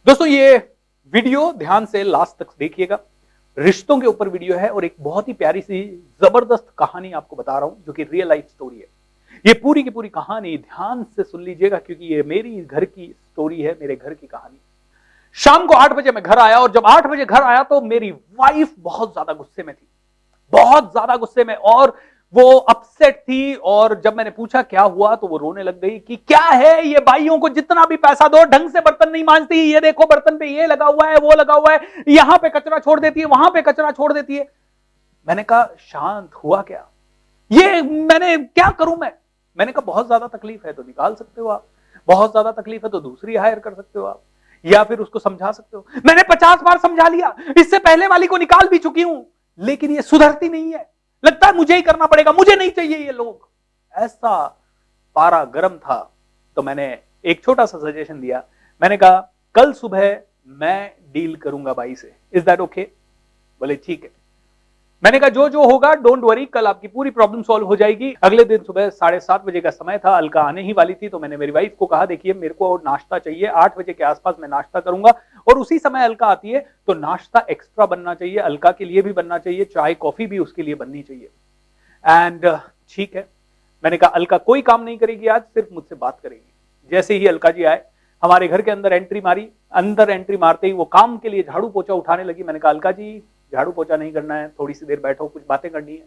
दोस्तों ये वीडियो ध्यान से लास्ट तक देखिएगा। रिश्तों के ऊपर वीडियो है और एक बहुत ही प्यारी सी जबरदस्त कहानी आपको बता रहा हूं जो कि रियल लाइफ स्टोरी है। ये पूरी की पूरी कहानी ध्यान से सुन लीजिएगा क्योंकि ये मेरी घर की स्टोरी है, मेरे घर की कहानी। शाम को 8 बजे मैं घर आया और जब 8 बजे घर आया तो मेरी वाइफ बहुत ज्यादा गुस्से में थी, बहुत ज्यादा गुस्से में, और वो अपसेट थी। और जब मैंने पूछा क्या हुआ तो वो रोने लग गई कि क्या है ये, भाइयों को जितना भी पैसा दो ढंग से बर्तन नहीं मांजती, ये देखो बर्तन पे ये लगा हुआ है, वो लगा हुआ है, यहां पे कचरा छोड़ देती है, वहां पे कचरा छोड़ देती है। मैंने कहा शांत, हुआ क्या? ये मैंने क्या करूं मैंने कहा बहुत ज्यादा तकलीफ है तो निकाल सकते हो आप, बहुत ज्यादा तकलीफ है तो दूसरी हायर कर सकते हो आप, या फिर उसको समझा सकते हो। मैंने 50 बार समझा लिया, इससे पहले वाली को निकाल भी चुकी हूं, लेकिन ये सुधरती नहीं है, लगता है मुझे ही करना पड़ेगा, मुझे नहीं चाहिए ये लोग। ऐसा पारा गर्म था। तो मैंने एक छोटा सा सजेशन दिया। मैंने कहा कल सुबह मैं डील करूंगा भाई से, इज दैट ओके? बोले ठीक है। मैंने कहा जो जो होगा डोंट वरी, कल आपकी पूरी प्रॉब्लम सॉल्व हो जाएगी। अगले दिन सुबह 7:30 बजे का समय था, अलका आने ही वाली थी। तो मैंने मेरी वाइफ को कहा देखिए मेरे को नाश्ता चाहिए, 8 बजे के आसपास मैं नाश्ता करूंगा और उसी समय अलका आती है तो नाश्ता एक्स्ट्रा बनना चाहिए, अलका के लिए भी बनना चाहिए, चाय कॉफी भी उसके लिए बननी चाहिए। एंड ठीक है। मैंने कहा अलका कोई काम नहीं करेगी आज, सिर्फ मुझसे बात करेगी। जैसे ही अलका जी आए, हमारे घर के अंदर एंट्री मारी, अंदर एंट्री मारते ही वो काम के लिए झाड़ू पोछा उठाने लगी। मैंने कहा अलका जी झाड़ू पोछा नहीं करना है, थोड़ी सी देर बैठो, कुछ बातें करनी है।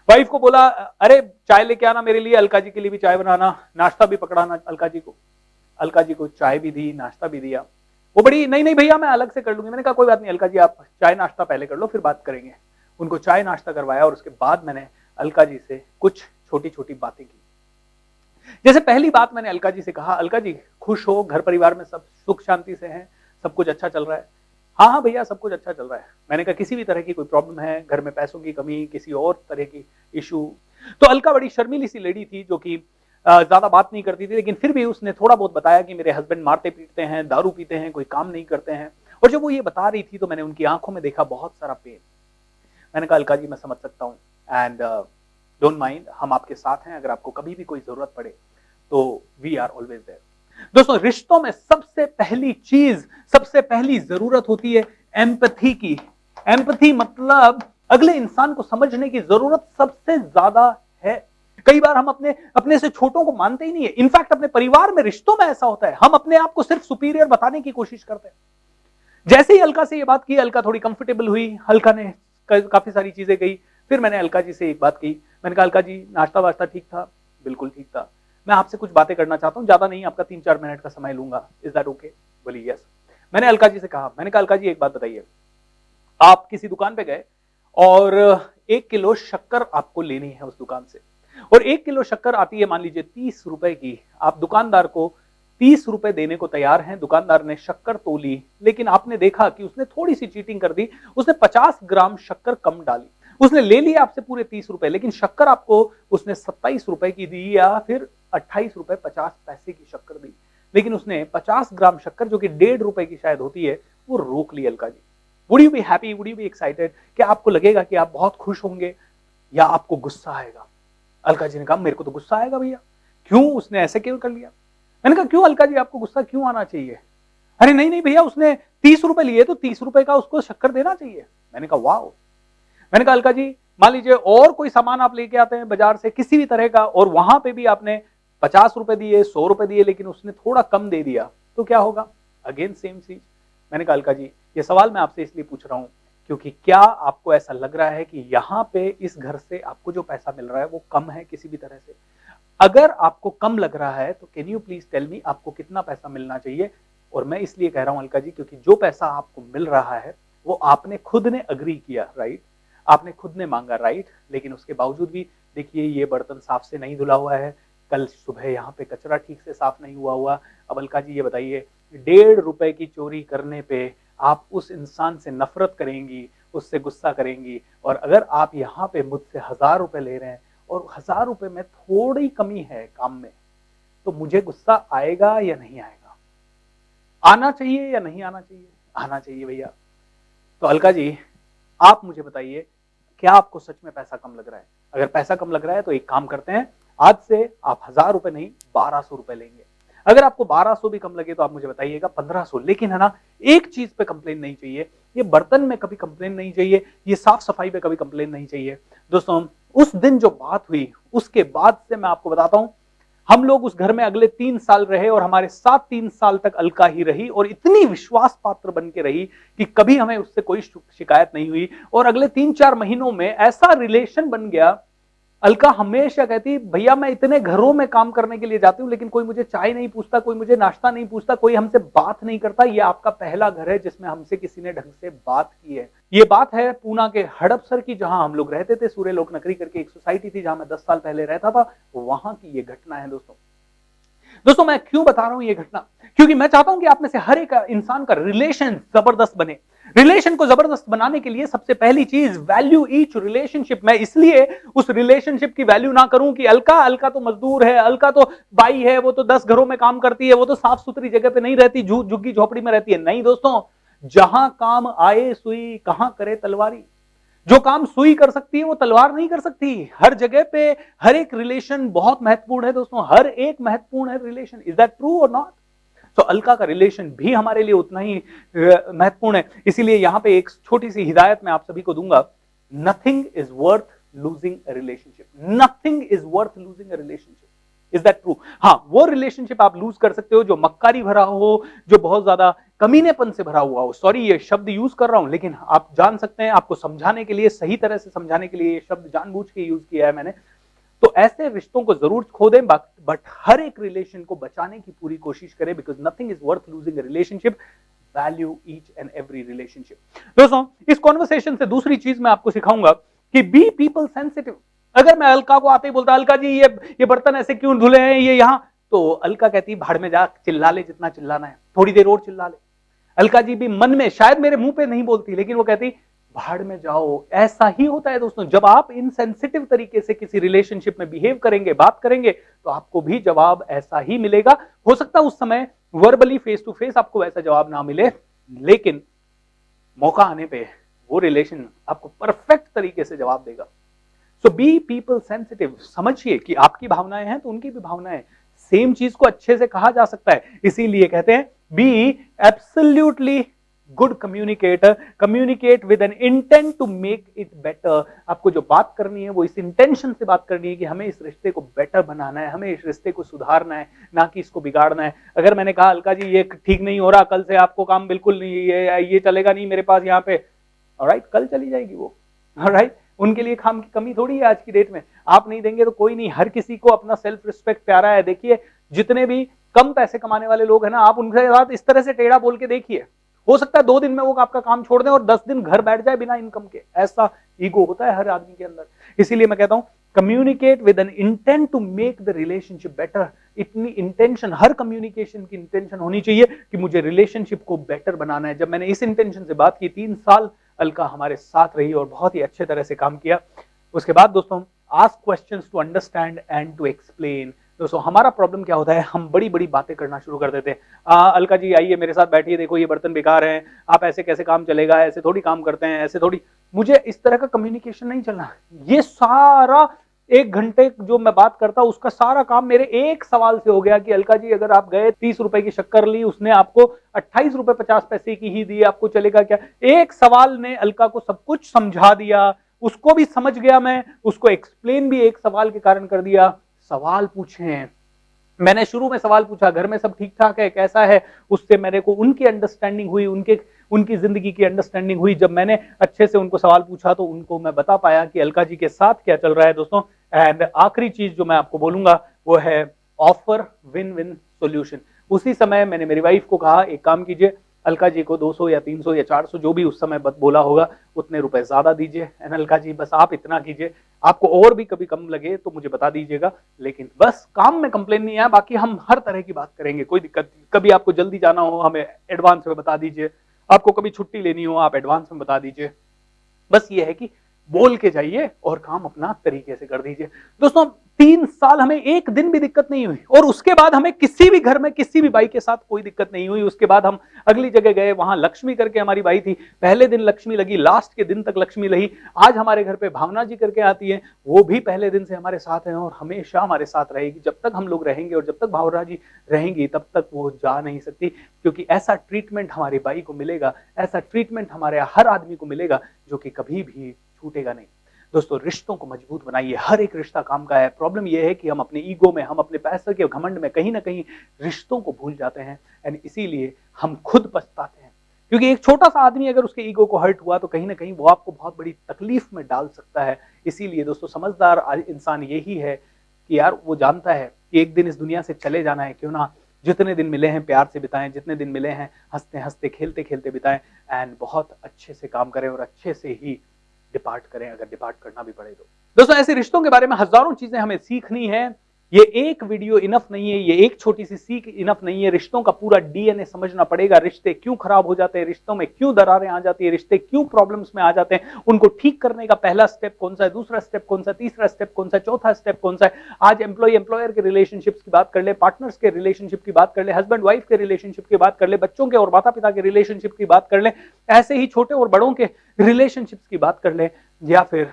वाइफ को बोला अरे चाय लेके आना मेरे लिए, अलका जी के लिए भी चाय बनाना, नाश्ता भी पकड़ाना अलका जी को। अलका जी को चाय भी दी, नाश्ता भी दिया। वो बड़ी नहीं नहीं भैया मैं अलग से कर लूंगी। मैंने कहा कोई बात नहीं अलका जी, आप चाय नाश्ता पहले कर लो फिर बात करेंगे। उनको चाय नाश्ता करवाया और उसके बाद मैंने अलका जी से कुछ छोटी छोटी बातें की। जैसे पहली बात मैंने अलका जी से कहा, अलका जी खुश हो, घर परिवार में सब सुख शांति से हैं, सब कुछ अच्छा चल रहा है? हाँ हाँ भैया सब कुछ अच्छा चल रहा है। मैंने कहा किसी भी तरह की कोई प्रॉब्लम है घर में, पैसों की कमी, किसी और तरह की इशू? तो अलका बड़ी शर्मीली सी लेडी थी जो कि ज्यादा बात नहीं करती थी, लेकिन फिर भी उसने थोड़ा बहुत बताया कि मेरे हस्बैंड मारते पीटते हैं, दारू पीते हैं, कोई काम नहीं करते हैं। और जब वो ये बता रही थी तो मैंने उनकी आंखों में देखा बहुत सारा पेन। मैंने कहा अलका जी मैं समझ सकता हूँ एंड डोंट माइंड, हम आपके साथ हैं, अगर आपको कभी भी कोई जरूरत पड़े तो वी आर ऑलवेज देयर। दोस्तों रिश्तों में सबसे पहली चीज, सबसे पहली जरूरत होती है एम्पैथी की। एम्पैथी मतलब अगले इंसान को समझने की जरूरत सबसे ज्यादा है। कई बार हम अपने अपने से छोटों को मानते ही नहीं है। इनफैक्ट अपने परिवार में, रिश्तों में ऐसा होता है, हम अपने आप को सिर्फ सुपीरियर बताने की कोशिश करते हैं। जैसे ही अलका से ये बात की, अलका थोड़ी कंफर्टेबल हुई, अलका ने काफी सारी चीजें कही। फिर मैंने अलका जी से एक बात की, मैंने कहा अलका जी नाश्ता वास्ता ठीक था? बिल्कुल ठीक था। मैं आपसे कुछ बातें करना चाहता हूँ, ज्यादा नहीं, आपका 3-4 मिनट का समय लूंगा, इज दैट ओके? बोली यस। मैंने अलका जी से कहा, मैंने कहा अलका जी एक बात बताइए, आप किसी दुकान पे गए और 1 किलो शक्कर आपको लेनी है उस दुकान से, और 1 किलो शक्कर आती है मान लीजिए 30 रुपए की। आप दुकानदार को 30 रुपए देने को तैयार हैं। दुकानदार ने शक्कर तोली, लेकिन आपने देखा कि उसने थोड़ी सी चीटिंग कर दी, उसने 50 ग्राम शक्कर कम डाली। उसने ले लिया आपसे पूरे 30 रुपए, लेकिन शक्कर आपको उसने 27 रुपए की दी या फिर 28 रुपए 50 पैसे की शक्कर दी, लेकिन उसने 50 ग्राम शक्कर जो कि 1.5 रुपए की शायद होती है वो रोक ली। Alka ji would you be happy, would you be excited? क्या आपको लगेगा कि आप बहुत खुश होंगे या आपको गुस्सा आएगा? अलका जी ने कहा मेरे को तो गुस्सा आएगा भैया, क्यों उसने ऐसे क्यों कर लिया? मैंने कहा क्यों अलका जी आपको गुस्सा क्यों आना चाहिए? अरे नहीं नहीं भैया उसने 30 रुपए लिए तो 30 रुपए का उसको शक्कर देना चाहिए। मैंने कहा वाह। मैंने कहा अलका जी मान लीजिए और कोई सामान आप लेके आते हैं बाजार से किसी भी तरह का, और वहां पे भी आपने 50 रुपए दिए, 100 रुपए दिए, लेकिन उसने थोड़ा कम दे दिया, तो क्या होगा? अगेन सेम चीज। मैंने कहा अलका जी ये सवाल मैं आपसे इसलिए पूछ रहा हूं क्योंकि क्या आपको ऐसा लग रहा है कि यहां पे इस घर से आपको जो पैसा मिल रहा है वो कम है किसी भी तरह से? अगर आपको कम लग रहा है तो can you please tell me आपको कितना पैसा मिलना चाहिए? और मैं इसलिए कह रहा हूं अलका जी क्योंकि जो पैसा आपको मिल रहा है वो आपने खुद ने अग्री किया, राइट? आपने खुद ने मांगा, राइट? लेकिन उसके बावजूद भी देखिए ये बर्तन साफ से नहीं धुला हुआ है, कल सुबह यहाँ पे कचरा ठीक से साफ नहीं हुआ। अब अलका जी ये बताइए 1.5 रुपए की चोरी करने पे आप उस इंसान से नफरत करेंगी, उससे गुस्सा करेंगी, और अगर आप यहाँ पे मुझसे 1000 रुपए ले रहे हैं और 1000 रुपए में थोड़ी कमी है काम में, तो मुझे गुस्सा आएगा या नहीं आएगा? आना चाहिए या नहीं आना चाहिए? आना चाहिए भैया। तो अलका जी आप मुझे बताइए क्या आपको सच में पैसा कम लग रहा है? अगर पैसा कम लग रहा है तो एक काम करते हैं, आज से आप 1000 रुपए नहीं 1200 रुपए लेंगे। अगर आपको 1200 भी कम लगे तो आप मुझे बताइएगा, 1500, लेकिन है ना, एक चीज पे कंप्लेन नहीं चाहिए, ये बर्तन में कभी कंप्लेन नहीं चाहिए, ये साफ सफाई पे कभी कंप्लेन नहीं चाहिए। दोस्तों उस दिन जो बात हुई उसके बाद से मैं आपको बताता हूं, हम लोग उस घर में अगले 3 साल रहे और हमारे साथ 3 साल तक अलका ही रही और इतनी विश्वास पात्र बन के रही कि कभी हमें उससे कोई शिकायत नहीं हुई। और अगले 3-4 महीनों में ऐसा रिलेशन बन गया, अलका हमेशा कहती, भैया मैं इतने घरों में काम करने के लिए जाती हूँ लेकिन कोई मुझे चाय नहीं पूछता, कोई मुझे नाश्ता नहीं पूछता, कोई हमसे बात नहीं करता। ये आपका पहला घर है जिसमें हमसे किसी ने ढंग से बात की है। ये बात है पूना के हड़पसर की, जहां हम लोग रहते थे। सूर्य लोक नगरी करके एक सोसाइटी थी जहां मैं 10 साल पहले रहता था, वहां की ये घटना है दोस्तों मैं क्यों बता रहा हूं ये घटना, क्योंकि मैं चाहता हूं कि आप में से हर एक इंसान का रिलेशन जबरदस्त बने। रिलेशन को जबरदस्त बनाने के लिए सबसे पहली चीज, वैल्यू ईच रिलेशनशिप। मैं इसलिए उस रिलेशनशिप की वैल्यू ना करूं कि अलका तो मजदूर है, अलका तो बाई है, वो तो 10 घरों में काम करती है, वो तो साफ सुथरी जगह पे नहीं रहती, झुग्गी झोपड़ी में रहती है। नहीं दोस्तों, जहां काम आए सुई, कहां करे तलवारी। जो काम सुई कर सकती है वो तलवार नहीं कर सकती। हर जगह पे हर एक रिलेशन बहुत महत्वपूर्ण है दोस्तों, हर एक महत्वपूर्ण है रिलेशन। इज दैट ट्रू और नॉट? तो अलका का रिलेशन भी हमारे लिए उतना ही महत्वपूर्ण है। इसीलिए यहां पे एक छोटी सी हिदायत मैं आप सभी को दूंगा, nothing is worth losing a relationship. Nothing is worth losing a relationship. Is that true? हाँ, वो रिलेशनशिप आप लूज कर सकते हो जो मक्कारी भरा हो, जो बहुत ज्यादा कमीनेपन से भरा हुआ हो। सॉरी ये शब्द यूज कर रहा हूं, लेकिन आप जान सकते हैं, आपको समझाने के लिए, सही तरह से समझाने के लिए ये शब्द जानबूझ के यूज किया है मैंने। तो ऐसे रिश्तों को जरूर खो दें, बट हर एक रिलेशन को बचाने की पूरी कोशिश करें, because nothing is worth losing a relationship. Value each and every relationship. दोस्तों इस कॉन्वर्सेशन से दूसरी चीज मैं आपको सिखाऊंगा कि बी पीपल सेंसिटिव। अगर मैं अलका को आते ही बोलता, अलका जी ये बर्तन ऐसे क्यों धुले हैं, ये यहां, तो अलका कहती भाड़ में जा, चिल्ला ले जितना चिल्लाना है, थोड़ी देर और चिल्ला ले। अलका जी भी मन में शायद मेरे मुंह पे नहीं बोलती, लेकिन वो कहती भाड़ में जाओ। ऐसा ही होता है दोस्तों, जब आप इनसेंसिटिव तरीके से किसी रिलेशनशिप में बिहेव करेंगे, बात करेंगे, तो आपको भी जवाब ऐसा ही मिलेगा। हो सकता है उस समय वर्बली फेस टू फेस आपको वैसा जवाब ना मिले, लेकिन मौका आने पे वो रिलेशन आपको परफेक्ट तरीके से जवाब देगा। सो बी पीपल सेंसिटिव। समझिए कि आपकी भावनाएं हैं तो उनकी भी भावनाएं, सेम चीज को अच्छे से कहा जा सकता है। इसीलिए कहते हैं be absolutely good communicator, communicate with an intent to make it better. आपको जो बात करनी है वो इस इंटेंशन से बात करनी है कि हमें इस रिश्ते को बेटर बनाना है, हमें इस रिश्ते को सुधारना है, ना कि इसको बिगाड़ना है। अगर मैंने कहा अलका जी ये ठीक नहीं हो रहा, कल से आपको काम बिल्कुल नहीं, ये चलेगा नहीं मेरे पास यहाँ पे, ऑलराइट, कल चली जाएगी वो, ऑलराइट। उनके लिए काम की कमी थोड़ी है आज की डेट में। आप नहीं देंगे तो कोई नहीं, हर किसी को अपना सेल्फ रिस्पेक्ट प्यारा है। देखिए जितने भी कम पैसे कमाने वाले लोग हैं ना, आप उनके साथ इस तरह से टेढ़ा बोल के देखिए, हो सकता है 2 दिन में वो आपका काम छोड़ दें और 10 दिन घर बैठ जाए बिना इनकम के। ऐसा ईगो होता है हर आदमी के अंदर। इसीलिए मैं कहता हूं communicate with an intent to make the relationship better. इतनी इंटेंशन, हर कम्युनिकेशन की इंटेंशन होनी चाहिए कि मुझे रिलेशनशिप को बेटर बनाना है। जब मैंने इस इंटेंशन से बात की, 3 साल अलका हमारे साथ रही और बहुत ही अच्छे तरह से काम किया। उसके बाद दोस्तों ask questions to understand and to explain. दोस्तों हमारा प्रॉब्लम क्या होता है, हम बड़ी बड़ी बातें करना शुरू कर देते हैं। अलका जी आइए मेरे साथ बैठिए, देखो ये बर्तन बेकार हैं, आप ऐसे कैसे काम चलेगा, ऐसे थोड़ी काम करते हैं, ऐसे थोड़ी। मुझे इस तरह का कम्युनिकेशन नहीं चलना। ये सारा 1 घंटे जो मैं बात करता हूं उसका सारा काम मेरे एक सवाल से हो गया कि अलका जी अगर आप गए 30 रुपए की शक्कर ली, उसने आपको 28 रुपए 50 पैसे की ही दी, आपको चलेगा क्या? एक सवाल ने अलका को सब कुछ समझा दिया, उसको भी समझ गया मैं, उसको एक्सप्लेन भी एक सवाल के कारण कर दिया। सवाल पूछे, मैंने शुरू में सवाल पूछा घर में सब ठीक ठाक है, कैसा है, उससे मेरे को उनकी अंडरस्टैंडिंग हुई, उनकी जिंदगी की अंडरस्टैंडिंग हुई। जब मैंने अच्छे से उनको सवाल पूछा तो उनको मैं बता पाया कि अलका जी के साथ क्या चल रहा है दोस्तों। एंड आखिरी चीज जो मैं आपको बोलूंगा वो है ऑफर विन विन सोल्यूशन। उसी समय मैंने मेरी वाइफ को कहा एक काम कीजिए, अलका जी को 200 या 300 या 400 जो भी उस समय बोला होगा उतने रुपए ज्यादा दीजिए। एंड अलका जी बस आप इतना कीजिए, आपको और भी कभी कम लगे तो मुझे बता दीजिएगा, लेकिन बस काम में कंप्लेन नहीं है, बाकी हम हर तरह की बात करेंगे, कोई दिक्कत नहीं। कभी आपको जल्दी जाना हो हमें एडवांस में बता दीजिए, आपको कभी छुट्टी लेनी हो आप एडवांस में बता दीजिए। बस ये है कि बोल के जाइए और काम अपना तरीके से कर दीजिए। दोस्तों 3 साल हमें एक दिन भी दिक्कत नहीं हुई, और उसके बाद हमें किसी भी घर में किसी भी बाई के साथ कोई दिक्कत नहीं हुई। उसके बाद हम अगली जगह गए, वहां लक्ष्मी करके हमारी बाई थी, पहले दिन लक्ष्मी लगी, लास्ट के दिन तक लक्ष्मी लगी। आज हमारे घर पे भावना जी करके आती है, वो भी पहले दिन से हमारे साथ है और हमेशा हमारे साथ रहेगी। जब तक हम लोग रहेंगे और जब तक भावना जी रहेंगी तब तक वो जा नहीं सकती, क्योंकि ऐसा ट्रीटमेंट हमारी बाई को मिलेगा, ऐसा ट्रीटमेंट हमारे हर आदमी को मिलेगा जो कि कभी भी छूटेगा नहीं। दोस्तों, रिश्तों को मजबूत बनाइए, हर एक रिश्ता काम का है। प्रॉब्लम यह है कि हम अपने ईगो में, हम अपने पैसे के घमंड में कहीं ना कहीं रिश्तों को भूल जाते हैं, एंड इसीलिए हम खुद पछताते हैं। क्योंकि एक छोटा सा आदमी अगर उसके ईगो को हर्ट हुआ तो कहीं ना कहीं वो आपको बहुत बड़ी तकलीफ में डाल सकता है। इसीलिए दोस्तों, समझदार इंसान यही है कि यार वो जानता है कि एक दिन इस दुनिया से चले जाना है, क्यों ना जितने दिन मिले हैं प्यार से बिताएं, जितने दिन मिले हैं हंसते हंसते खेलते खेलते बिताएं, एंड बहुत अच्छे से काम करें और अच्छे से ही डिपार्ट करें, अगर डिपार्ट करना भी पड़े तो। दोस्तों, ऐसे रिश्तों के बारे में हजारों चीजें हमें सीखनी है। ये एक वीडियो इनफ नहीं है, ये एक छोटी सी सीख इनफ नहीं है। रिश्तों का पूरा डीएनए समझना पड़ेगा। रिश्ते क्यों खराब हो जाते हैं, रिश्तों में क्यों दरारें आ जाती है, रिश्ते क्यों प्रॉब्लम्स में आ जाते हैं, उनको ठीक करने का पहला स्टेप कौन सा है, दूसरा स्टेप कौन सा, तीसरा स्टेप कौन सा, चौथा स्टेप कौन सा है। आज एम्प्लॉय एम्प्लॉयर के रिलेशनशिप्स की बात कर ले, पार्टनर्स के रिलेशनशिप की बात कर ले, हस्बैंड वाइफ के रिलेशनशिप की बात कर ले, बच्चों के और माता पिता के रिलेशनशिप की बात कर ले, ऐसे ही छोटे और बड़ों के रिलेशनशिप्स की बात कर ले, या फिर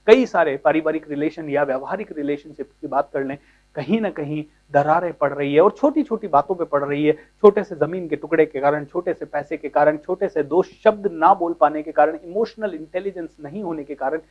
कई सारे पारिवारिक रिलेशन या व्यवहारिक रिलेशनशिप की बात कर लें। कहीं ना कहीं दरारें पड़ रही है और छोटी छोटी बातों पे पड़ रही है। छोटे से जमीन के टुकड़े के कारण, छोटे से पैसे के कारण, छोटे से दो शब्द ना बोल पाने के कारण, इमोशनल इंटेलिजेंस नहीं होने के कारण,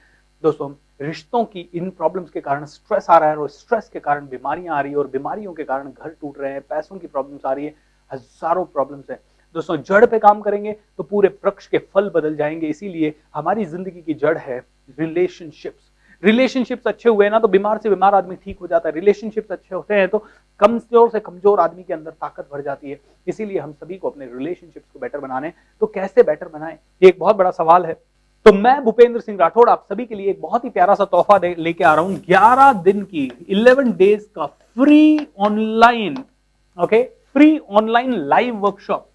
दोस्तों रिश्तों की इन प्रॉब्लम्स के कारण स्ट्रेस आ रहा है, और स्ट्रेस के कारण बीमारियां आ रही है, और बीमारियों के कारण घर टूट रहे हैं, पैसों की प्रॉब्लम्स आ रही है, हजारों प्रॉब्लम्स है। दोस्तों, जड़ पे काम करेंगे तो पूरे वृक्ष के फल बदल जाएंगे। इसीलिए हमारी जिंदगी की जड़ है रिलेशनशिप्स। रिलेशनशिप्स अच्छे हुए ना तो बीमार से बीमार आदमी ठीक हो जाता है। रिलेशनशिप्स अच्छे होते हैं तो कमजोर से कमजोर आदमी के अंदर ताकत भर जाती है। इसीलिए हम सभी को अपने रिलेशनशिप्स को बेटर बनाने, तो कैसे बेटर बनाएं, ये एक बहुत बड़ा सवाल है। तो मैं भूपेंद्र सिंह राठौड़ आप सभी के लिए एक बहुत ही प्यारा सा तोहफा लेके आ रहा हूं। 11 दिन की 11 डेज का free online, okay, free online live workshop,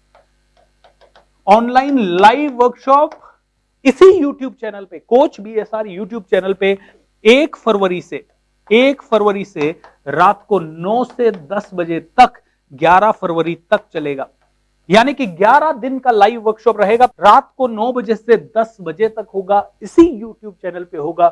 online live workshop इसी YouTube चैनल पे, कोच BSR YouTube चैनल पे 1 फरवरी से रात को 9 से 10 बजे तक 11 फरवरी तक चलेगा। यानी कि 11 दिन का लाइव वर्कशॉप रहेगा। रात को 9 बजे से 10 बजे तक होगा, इसी YouTube चैनल पे होगा।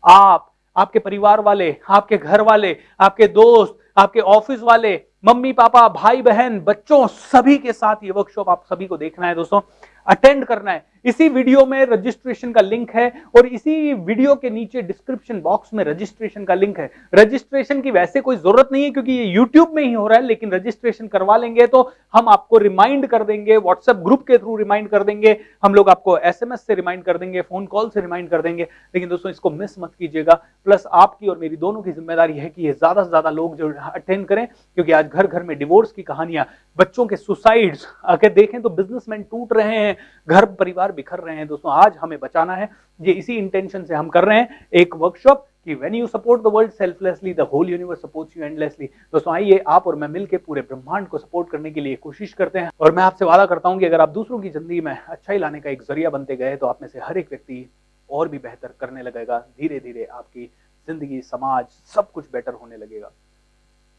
आप, आपके परिवार वाले, आपके घर वाले, आपके दोस्त, आपके ऑफिस वाले, मम्मी पापा, भाई बहन, बच्चों, सभी के साथ ये वर्कशॉप आप सभी को देखना है दोस्तों, अटेंड करना है। इसी वीडियो में रजिस्ट्रेशन का लिंक है, और इसी वीडियो के नीचे डिस्क्रिप्शन बॉक्स में रजिस्ट्रेशन का लिंक है। रजिस्ट्रेशन की वैसे कोई जरूरत नहीं है क्योंकि ये YouTube में ही हो रहा है, लेकिन रजिस्ट्रेशन करवा लेंगे तो हम आपको रिमाइंड कर देंगे, व्हाट्सएप ग्रुप के थ्रू रिमाइंड कर देंगे, हम लोग आपको SMS से रिमाइंड कर देंगे, फोन कॉल से रिमाइंड कर देंगे। लेकिन दोस्तों, इसको मिस मत कीजिएगा। प्लस आपकी और मेरी दोनों की जिम्मेदारी है कि ये ज्यादा से ज्यादा लोग जो अटेंड करें, क्योंकि आज घर घर में डिवोर्स की कहानियां, बच्चों के सुसाइड्स अगर देखें तो बिजनेसमैन टूट रहे हैं, घर परिवार बिखर रहे हैं। दोस्तों, आज हमें बचाना है, ये इसी इंटेंशन से हम कर रहे हैं एक वर्कशॉप कि when you support the world selflessly the whole universe supports you endlessly. दोस्तों, आइए आप और मैं मिलकर पूरे ब्रह्मांड को सपोर्ट करने के लिए कोशिश करते हैं। और मैं आपसे वादा करता हूं कि अगर आप दूसरों की जिंदगी में अच्छाई लाने का एक जरिया बनते गए तो आप में से हर एक व्यक्ति और भी बेहतर करने लगेगा। धीरे धीरे आपकी जिंदगी, समाज, सब कुछ बेटर होने लगेगा।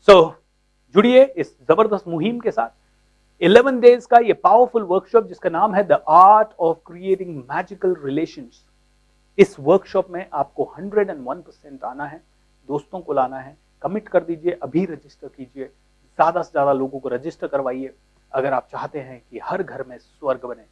सो जुड़िए इस जबरदस्त मुहिम के साथ। 11 डेज का ये पावरफुल वर्कशॉप जिसका नाम है the art of creating magical relations. इस वर्कशॉप में आपको 101% आना है, दोस्तों को लाना है, कमिट कर दीजिए, अभी रजिस्टर कीजिए, ज्यादा से ज्यादा लोगों को रजिस्टर करवाइए अगर आप चाहते हैं कि हर घर में स्वर्ग बने।